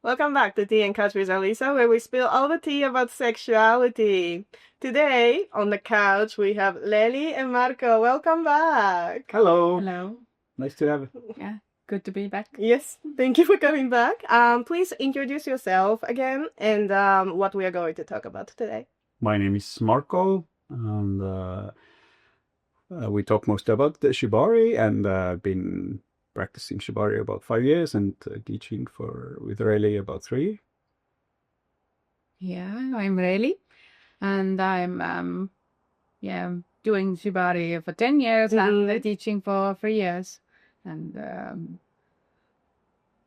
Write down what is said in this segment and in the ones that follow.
Welcome back to Tea and Couch with Alisa, where we spill all the tea about sexuality. Today, on the couch, we have Reeli and Marko. Welcome back. Hello. Hello. Nice to have you. Yeah, good to be back. Yes, thank you for coming back. Please introduce yourself again and what we are going to talk about today. My name is Marko, and we talk mostly about the Shibari, and I've been practicing Shibari about 5 years and teaching with Reeli about 3. Yeah, I'm Reeli, and I'm doing Shibari for 10 years and teaching for 3 years, and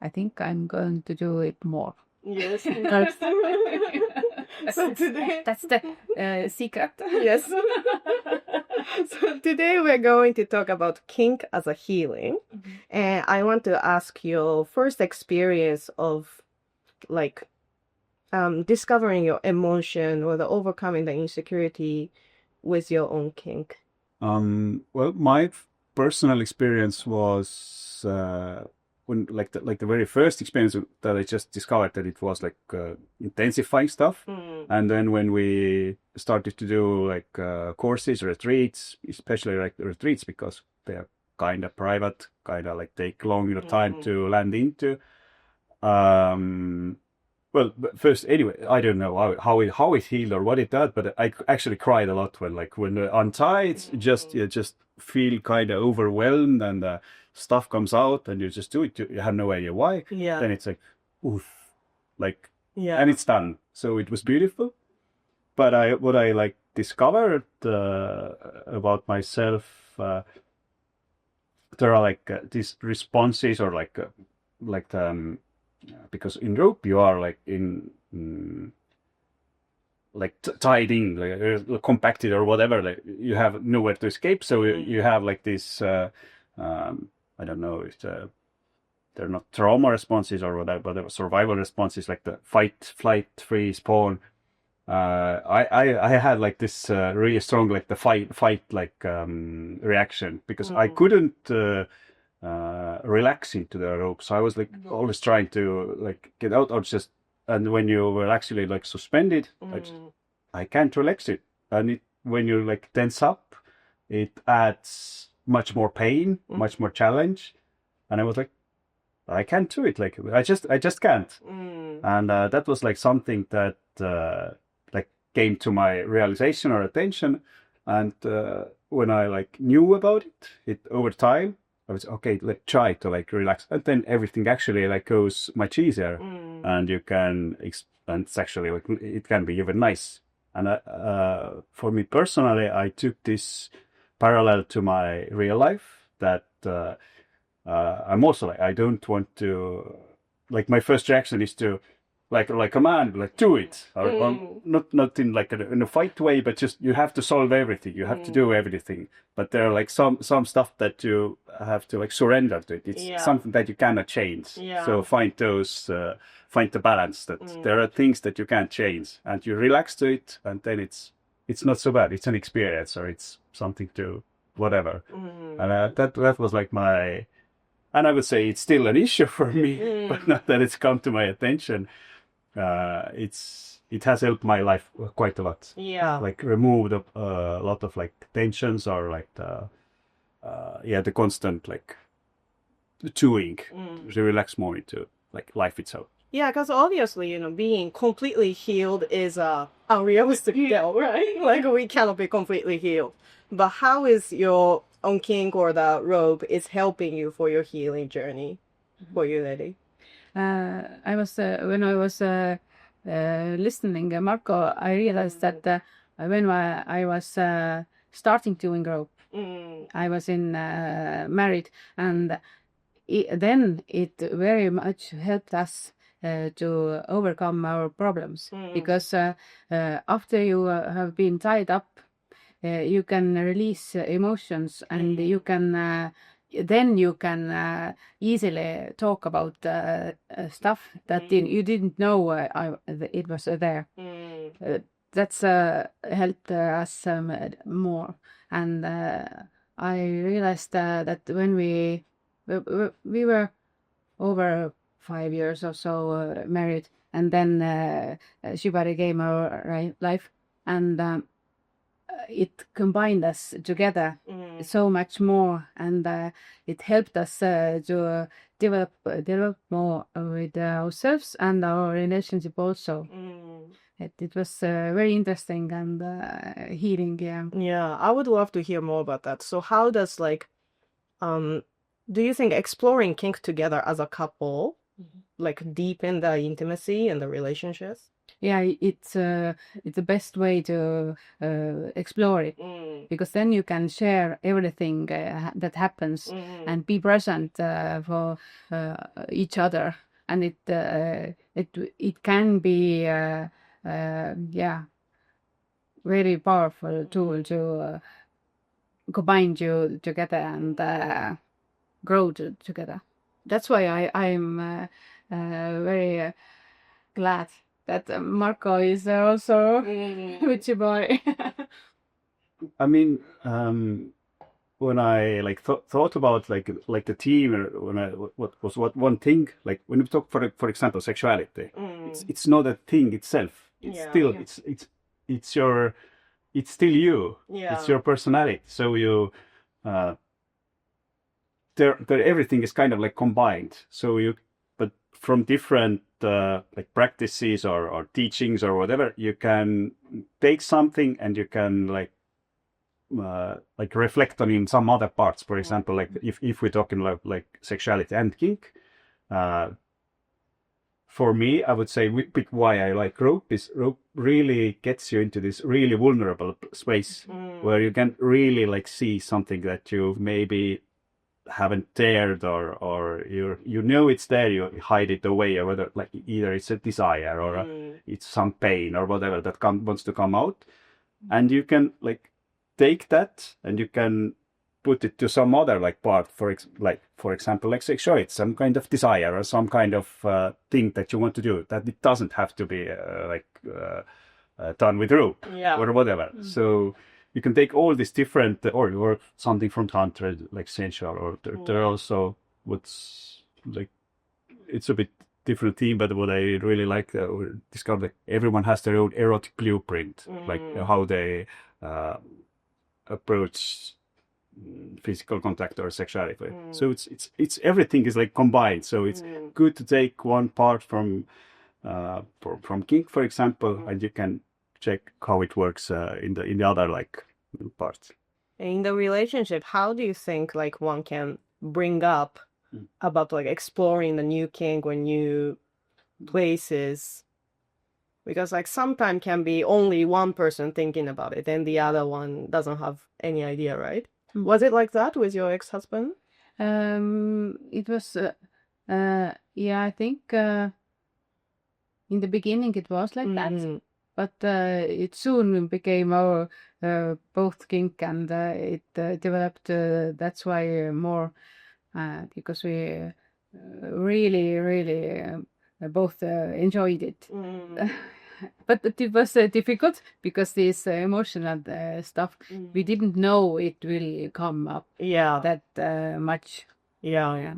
I think I'm going to do it more. Yes. So today... That's the secret. Yes. So today we're going to talk about kink as a healing. And I want to ask your first experience of discovering your emotion or overcoming the insecurity with your own kink. Well, my personal experience was when the very first experience that I just discovered that it was intensifying stuff. And then when we started to do courses, retreats, especially retreats because they are kind of private, kind of take longer time to land into. Well, first, anyway, I don't know how it healed or what it does, but I actually cried a lot when untied, you just feel kind of overwhelmed and stuff comes out and you just do it. You have no idea why. Yeah. Then it's oof, and it's done. So it was beautiful. But what I discovered about myself, there are these responses or because in rope you are tied in, compacted or whatever. You have nowhere to escape, so you have this. I don't know if they're not trauma responses or whatever survival responses, like the fight, flight, freeze, spawn. I had this really strong the fight reaction because I couldn't relax into the rope, so I was always trying to get out or just. And when you were actually suspended, I can't relax it, and when you tense up, it adds much more pain, much more challenge, and I was I can't do it. I just can't. And that was something that came to my realization or attention, and when I knew about it over time, I was okay. Let's try to relax, and then everything actually goes much easier, and you can and it's actually it can be even nice. And for me personally, I took this parallel to my real life that I'm also I don't want to my first reaction is to a man do it or not in in a fight way, but just you have to solve everything, you have to do everything, but there are some stuff that you have to surrender to it. It's something that you cannot change. So find the balance that there are things that you can't change and you relax to it, and then it's not so bad. It's an experience or it's something to whatever. And that was my, and I would say it's still an issue for me, but not that it's come to my attention. It has helped my life quite a lot. Yeah. Removed a lot of tensions or the constant chewing to relax more into life itself. Yeah, because obviously, being completely healed is unrealistic goal, right? We cannot be completely healed. But how is your own kink or the rope is helping you for your healing journey for you, Reeli? I was when I was listening Marko, I realized that when I was starting doing rope, I was married, and then it very much helped us to overcome our problems, because after you have been tied up, you can release emotions, and you can then you can easily talk about stuff that you didn't know it was there. That's helped us more, and I realized that when we were over 5 years or so married, and then Shibari came our life, and it combined us together so much more, and it helped us to develop more with ourselves and our relationship also. It was very interesting and healing. Yeah, I would love to hear more about that. So how does do you think exploring kink together as a couple deepen the intimacy and the relationships? Yeah, it's the best way to explore it, because then you can share everything that happens and be present for each other, and it can be very powerful tool to combine you together and grow together. That's why I'm very glad that Marko is also with Shibari. I mean, when I thought about the team, what was one thing, like when we talk for example sexuality, it's not a thing itself. It's still it's still you. It's your personality. So you there everything is kind of like combined. So but from different practices or teachings or whatever, you can take something and you can reflect on in some other parts. For example, like if we're talking like sexuality and kink, for me, I would say why I like rope is rope really gets you into this really vulnerable space where you can really see something that you maybe haven't dared or you know it's there, you hide it away, or whether either it's a desire or it's some pain or whatever that wants to come out, and you can take that and you can put it to some other part, for example sexuality, some kind of desire or some kind of thing that you want to do, that it doesn't have to be done with rope or whatever. So you can take all these different, or something from tantra, like sensual, or there are also what's it's a bit different theme, but what I really like discover, everyone has their own erotic blueprint, how they approach physical contact or sexuality. So it's everything is combined. So it's good to take one part from kink, for example, and you can check how it works in the other parts. In the relationship, how do you think one can bring up about exploring the new kink or new places? Because sometimes can be only one person thinking about it and the other one doesn't have any idea, right? Was it like that with your ex-husband? It was I think in the beginning it was like that, but it soon became our both kink, and it developed. That's why more because we really both enjoyed it. But it was difficult because this emotional stuff, we didn't know it will come up that much. Yeah.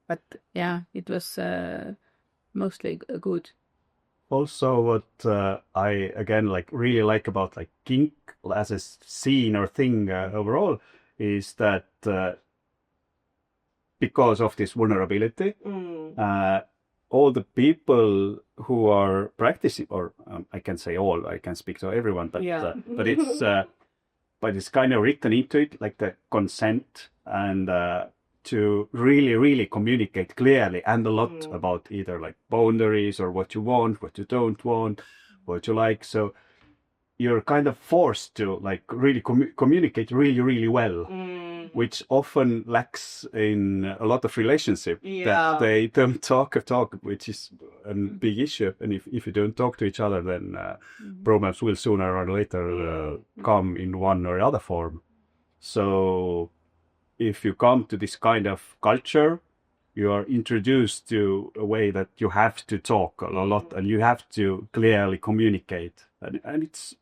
But it was mostly good. Also, what I again really like about kink as a scene or thing overall is that because of this vulnerability, all the people who are practicing, or I can say all, I can speak to everyone, but it's kind of written into it, the consent and to really communicate clearly and a lot about either boundaries or what you want, what you don't want, what you like. So you're kind of forced to really communicate really well, which often lacks in a lot of relationships, that they don't talk, which is a big issue. And if you don't talk to each other, then problems will sooner or later come in one or other form. So if you come to this kind of culture, you are introduced to a way that you have to talk a lot and you have to clearly communicate. And it's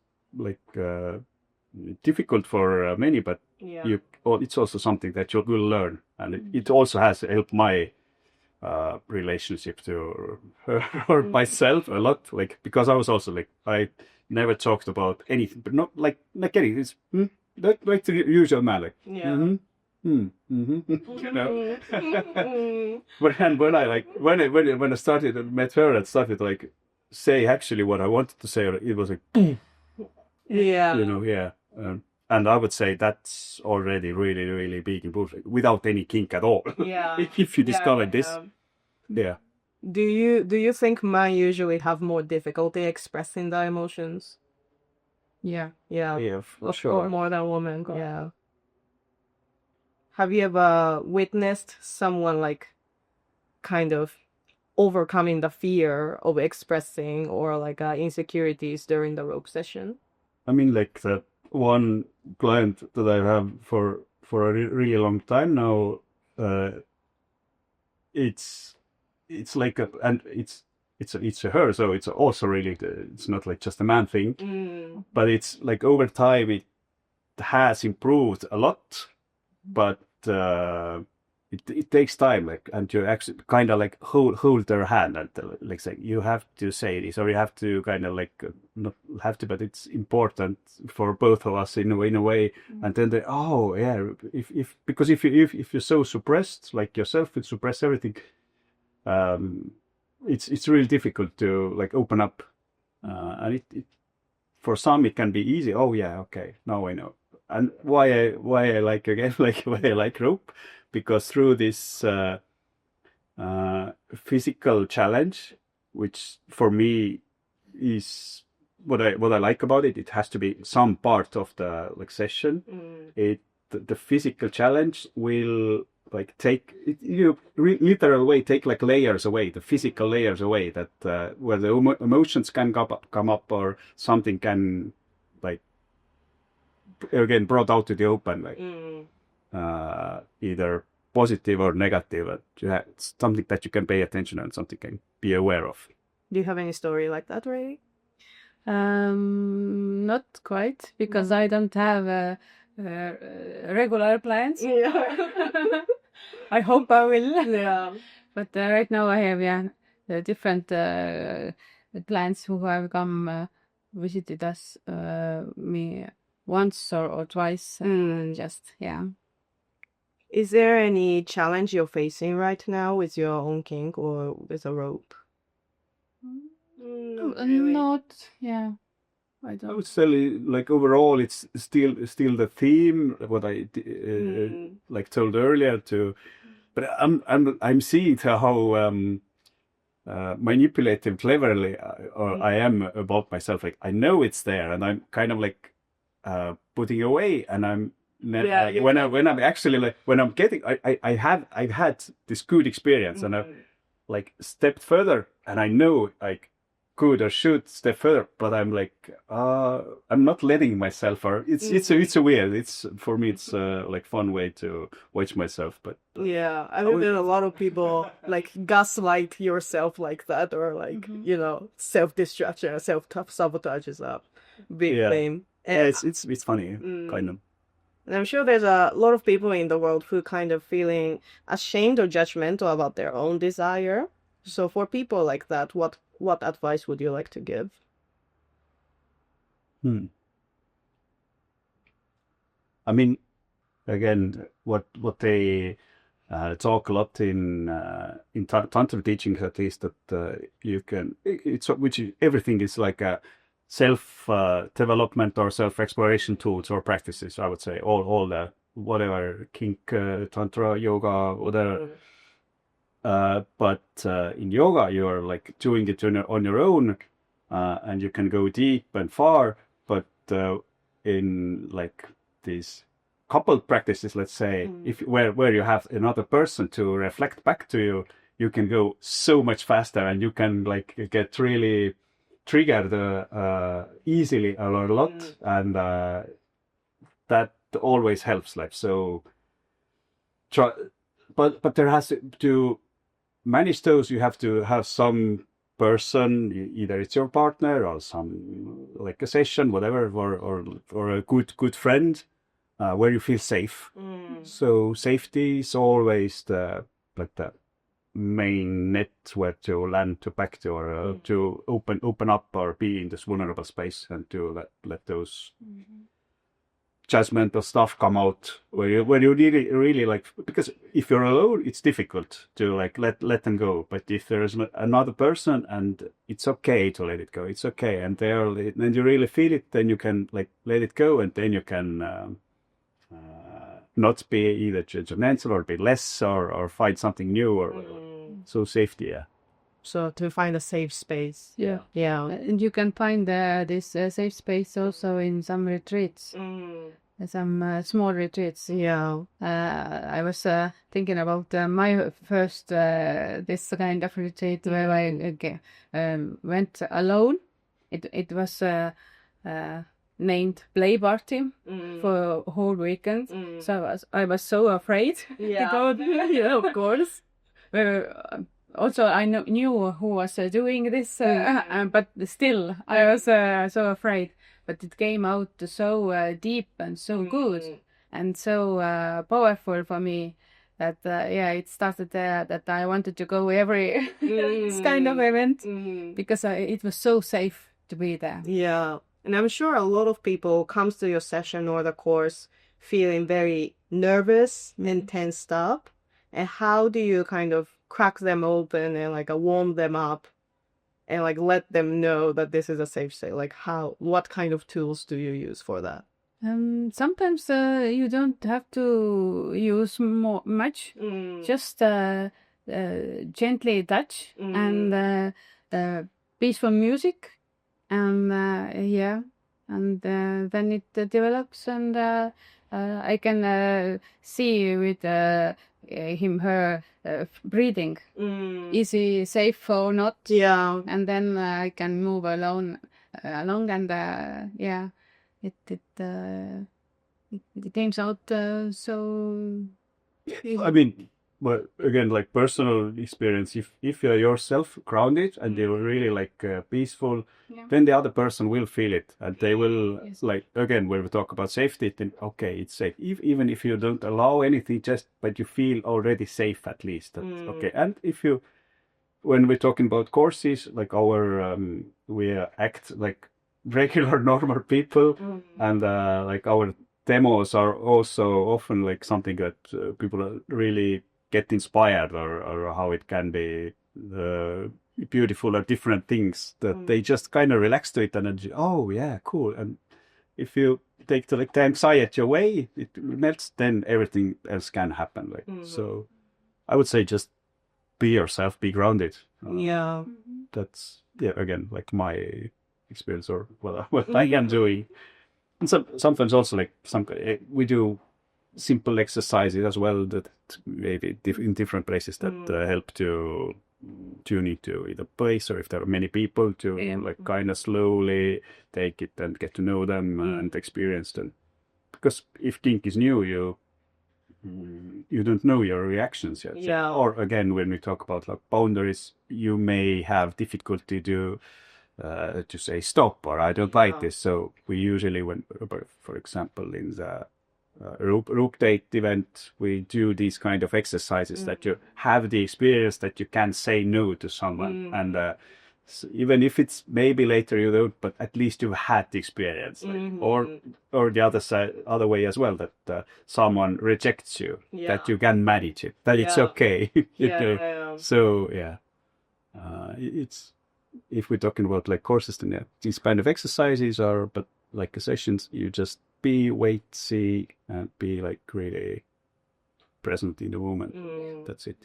difficult for many, but it's also something that you will learn. And it also has helped my relationship to her or myself a lot, like, because I was also like, I never talked about anything, but not like anything. It's like the usual man, like, you know. But then when I like when I started met her and started like say actually what I wanted to say, it was like, Yeah. you know, yeah. And I would say that's already really, really big improvement without any kink at all. Yeah. If you discover this, yeah. Do you think men usually have more difficulty expressing their emotions? Yeah. Yeah. Yeah, for Of sure. course. More than women. Yeah. Have you ever witnessed someone like kind of overcoming the fear of expressing or like insecurities during the rope session? I mean, like that one client that I have for a really long time now, it's like and it's a her, so it's also really, it's not like just a man thing, but it's like over time it has improved a lot, but it takes time, like, and you actually kind of like hold their hand and like say you have to say this, or you have to kind of like not have to, but it's important for both of us in a way. And then they, oh yeah, if because if you're so suppressed, like yourself would suppress everything, it's really difficult to like open up, and it for some it can be easy. Oh yeah, okay, now I know. And why I like, again, like why I like rope, because through this physical challenge, which for me is what I like about it, it has to be some part of the like session. The physical challenge will like take it, you literal way take like layers away, the physical layers away, that where the emotions can come up or something can like again brought out to the open, like either positive or negative. It's something that you can pay attention and something can be aware of. Do you have any story like that, Reeli? Not quite, because I don't have regular plans. Yeah. I hope I will. Yeah. But right now I have different clients who have come visited us me once or twice. Just Is there any challenge you're facing right now with your own kink or with a rope? Not, yeah. I don't. I would say like overall it's still the theme, what I like told earlier to, but I'm seeing how manipulative cleverly I am about myself. Like I know it's there and I'm kind of like putting away, and I'm when I'm actually like when I'm getting I've had this good experience and I've like stepped further and I know I could or should step further, but I'm like I'm not letting myself, or it's a weird, it's for me it's like fun way to watch myself. But yeah, I think that a lot of people like gaslight yourself like that, or like you know, self-destruction or self-sabotage is a big thing. Yeah, it's funny, kind of. And I'm sure there's a lot of people in the world who kind of feeling ashamed or judgmental about their own desire. So for people like that, what advice would you like to give? I mean, again, what they talk a lot in tantra teachings, at least, that you can, everything is like a self development or self exploration tools or practices. I would say all the whatever kink, tantra, yoga, whatever. But in yoga, you're like doing it on your own, and you can go deep and far. But in like these coupled practices, let's say, where you have another person to reflect back to you, you can go so much faster, and you can like get really triggered easily a lot, and that always helps. Like so, try, but there has to manage those. You have to have some person, either it's your partner or some like a session, whatever, or a good friend, where you feel safe. So safety is always the main net where to land to back to, or to open up or be in this vulnerable space, and to let those judgmental stuff come out where you really like, because if you're alone it's difficult to like let them go, but if there's another person, and it's okay to let it go, it's okay, and then you really feel it, then you can like let it go, and then you can not be either judgmental or be less or find something new or so safety. So to find a safe space. Yeah. And you can find this safe space also in some retreats, some small retreats. I was thinking about my first this kind of retreat where I went alone. It was named Play Party for a whole weekend. So I was so afraid to go there. Yeah, of course. Also, I knew who was doing this, but still, I was so afraid. But it came out so deep and so good and so powerful for me that, it started that I wanted to go every this kind of event because it was so safe to be there. Yeah. And I'm sure a lot of people comes to your session or the course feeling very nervous and tensed up. And how do you kind of crack them open and like warm them up and like let them know that this is a safe space? Like what kind of tools do you use for that? Sometimes you don't have to use much, just gently touch and peaceful music, and and then it develops, and I can see with her breathing. Is he safe or not? And then I can move along, and it came out so. I mean, well, again, like personal experience, if you're yourself grounded and you're really like peaceful, then the other person will feel it, and they will like, again, when we talk about safety, then okay, it's safe. Even if you don't allow anything, but you feel already safe at least. That's okay. And when we're talking about courses, like we act like regular normal people, and like our demos are also often like something that people really get inspired, or how it can be beautiful or different things that they just kind of relax to it, and then oh yeah, cool. And if you take the anxiety away, it melts, then everything else can happen. So I would say just be yourself, be grounded. That's again like my experience, or what I am doing. And sometimes also like we do simple exercises as well that maybe in different places that help to tune into either place, or if there are many people, to like kind of slowly take it and get to know them and experience them. Because if Kink is new, you don't know your reactions yet. Or again, when we talk about like boundaries, you may have difficulty to say stop, or I don't like this. So we usually, for example, in the Rook Date event, we do these kind of exercises that you have the experience that you can say no to someone, and so even if it's maybe later you don't, but at least you've had the experience, or the other way as well, that someone rejects you, that you can manage it, that it's okay. So it's, if we're talking about like courses, then these kind of exercises are, but like sessions, you just wait, see, and be like really present in the moment. That's it.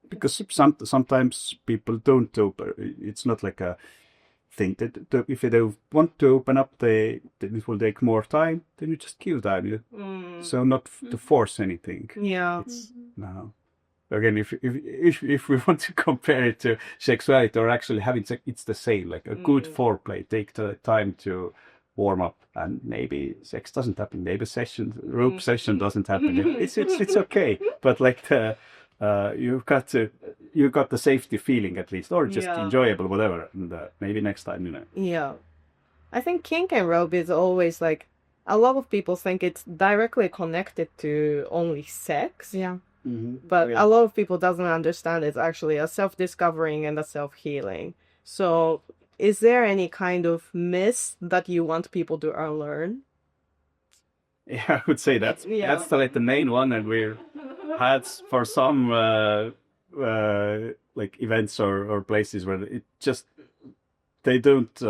Because sometimes people don't open. It's not like a thing that if they don't want to open up, then it will take more time. Then you just kill time. So not to force anything. No. Again, if we want to compare it to sexuality or actually having sex, it's the same. Like a good foreplay, take the time to warm up, and maybe sex doesn't happen. Maybe rope session doesn't happen. It's okay. But like you got the safety feeling at least, or just enjoyable, whatever. And maybe next time, I think kink and rope is always like, a lot of people think it's directly connected to only sex. But a lot of people doesn't understand it's actually a self-discovering and a self-healing. So is there any kind of myth that you want people to unlearn? Yeah, I would say that's like the main one, and we're had for some like events or places where it just they don't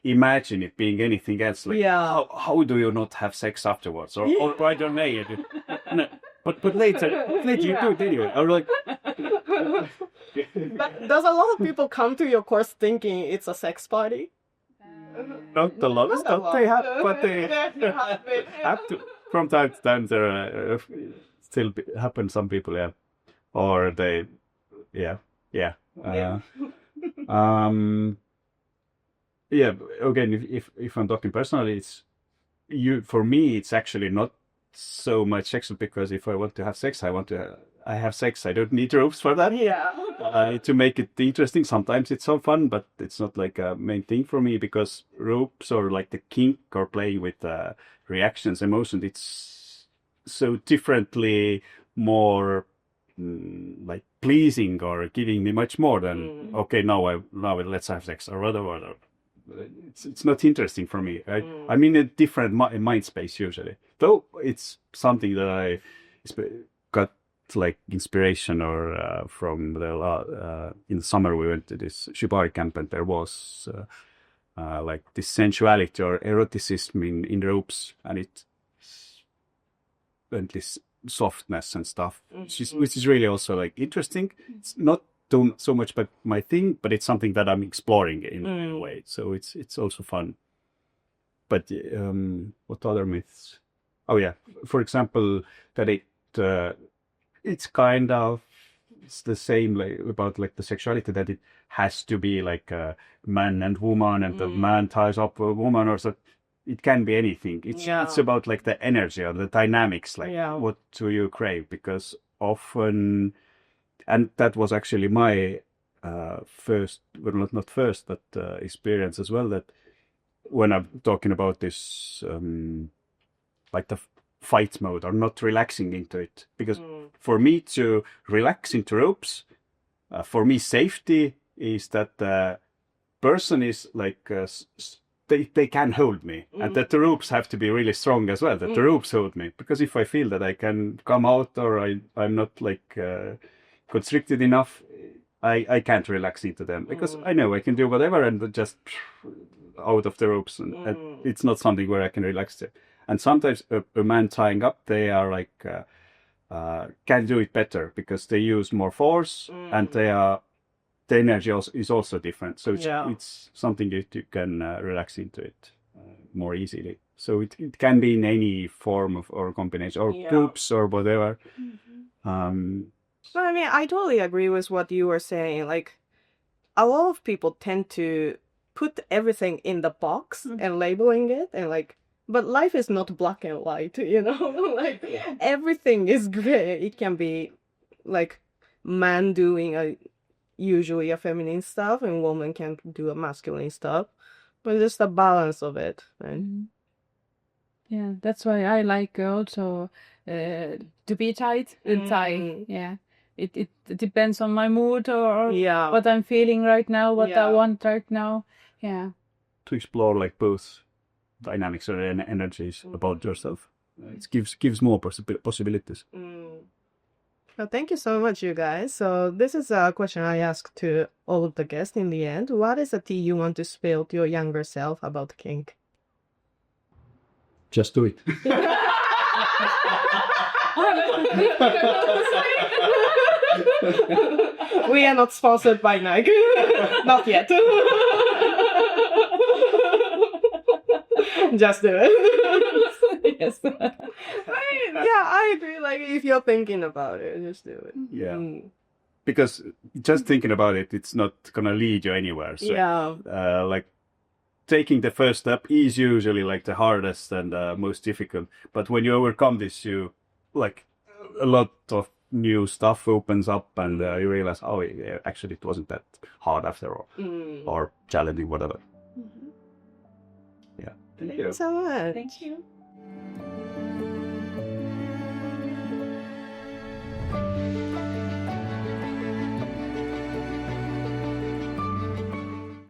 imagine it being anything else. Like, how do you not have sex afterwards? Or why don't they? No, but later you do, did you? Or like. But does a lot of people come to your course thinking it's a sex party? Not a lot of stuff they have, but they have to. From time to time, there still happen. Some people, or they, Again, if I'm talking personally, it's for me. It's actually not so much sexual, because if I want to have sex, I have sex. I don't need ropes for that. To make it interesting. Sometimes it's so fun, but it's not like a main thing for me, because ropes or like the kink or playing with reactions, emotions, it's so differently more like pleasing or giving me much more than okay, now let's have sex or whatever. It's not interesting for me. I'm in a different mind space usually, though it's something that I got like inspiration or from the in the summer we went to this Shibari camp, and there was like this sensuality or eroticism in ropes, and this softness and stuff, which is really also like interesting. It's not so much but my thing, but it's something that I'm exploring in a way, so it's also fun. But what other myths? Oh yeah, for example, that it's kind of it's the same like about like the sexuality, that it has to be like a man and woman, and the man ties up a woman, or so. It can be anything. It's about like the energy or the dynamics, like what do you crave? Because often, and that was actually my first, well, not first, but experience as well, that when I'm talking about this like the fight mode or not relaxing into it, because for me to relax into ropes, for me safety is that the person is like they can hold me, and that the ropes have to be really strong as well, that the ropes hold me, because if I feel that I can come out or I'm not like constricted enough, I can't relax into them, because I know I can do whatever and just out of the ropes, and it's not something where I can relax to. And sometimes a man tying up, they are like can do it better, because they use more force, and the energy is also different. So it's something that you can relax into it more easily. So it can be in any form of or combination or groups or whatever. But I mean, I totally agree with what you were saying. Like, a lot of people tend to put everything in the box and labeling it, and like, but life is not black and white, you know? Like, everything is gray. It can be like man doing usually a feminine stuff, and woman can do a masculine stuff, but just the balance of it, right? Yeah, that's why I like also to be tight and tie. Yeah, it depends on my mood or what I'm feeling right now, what I want right now. Yeah, to explore like both dynamics or energies about yourself, it gives more possibilities. Well, thank you so much, you guys. So this is a question I asked to all of the guests in the end. What is a tea you want to spill to your younger self about kink? Just do it. We are not sponsored by Nike. Not yet. Just do it. Yes. Yeah, I agree. Like, if you're thinking about it, just do it. Yeah. Because just thinking about it, it's not gonna lead you anywhere. So, like, taking the first step is usually like the hardest and most difficult. But when you overcome this, you like a lot of new stuff opens up, and you realize, oh, yeah, actually, it wasn't that hard after all, or challenging, whatever. Yeah. Thank you so much. Thank you.